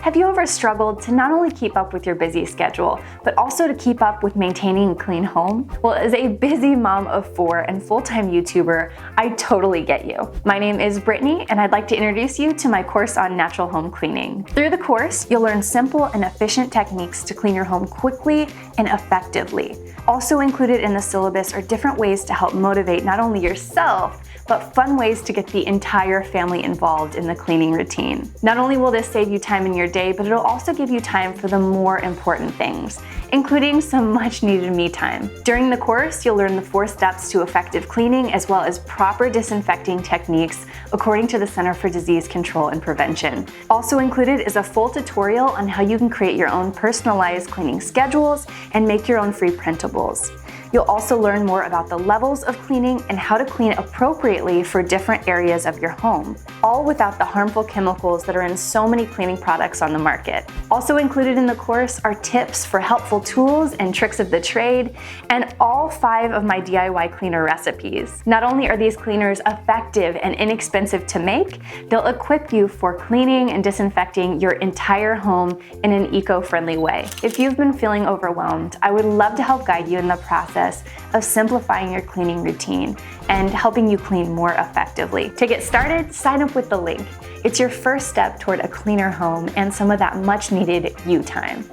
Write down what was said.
Have you ever struggled to not only keep up with your busy schedule, but also to keep up with maintaining a clean home? Well, as a busy mom of 4 and full-time YouTuber, I totally get you. My name is Brittany, and I'd like to introduce you to my course on natural home cleaning. Through the course, you'll learn simple and efficient techniques to clean your home quickly and effectively. Also included in the syllabus are different ways to help motivate not only yourself, but fun ways to get the entire family involved in the cleaning routine. Not only will this save you time in your day, but it'll also give you time for the more important things, including some much needed me time. During the course, you'll learn the 4 steps to effective cleaning as well as proper disinfecting techniques according to the Center for Disease Control and Prevention. Also included is a full tutorial on how you can create your own personalized cleaning schedules and make your own free printables. You'll also learn more about the levels of cleaning and how to clean appropriately for different areas of your home, all without the harmful chemicals that are in so many cleaning products on the market. Also included in the course are tips for helpful tools and tricks of the trade, and all 5 of my DIY cleaner recipes. Not only are these cleaners effective and inexpensive to make, they'll equip you for cleaning and disinfecting your entire home in an eco-friendly way. If you've been feeling overwhelmed, I would love to help guide you in the process of simplifying your cleaning routine and helping you clean more effectively. To get started, sign up with the link. It's your first step toward a cleaner home and some of that much needed you time.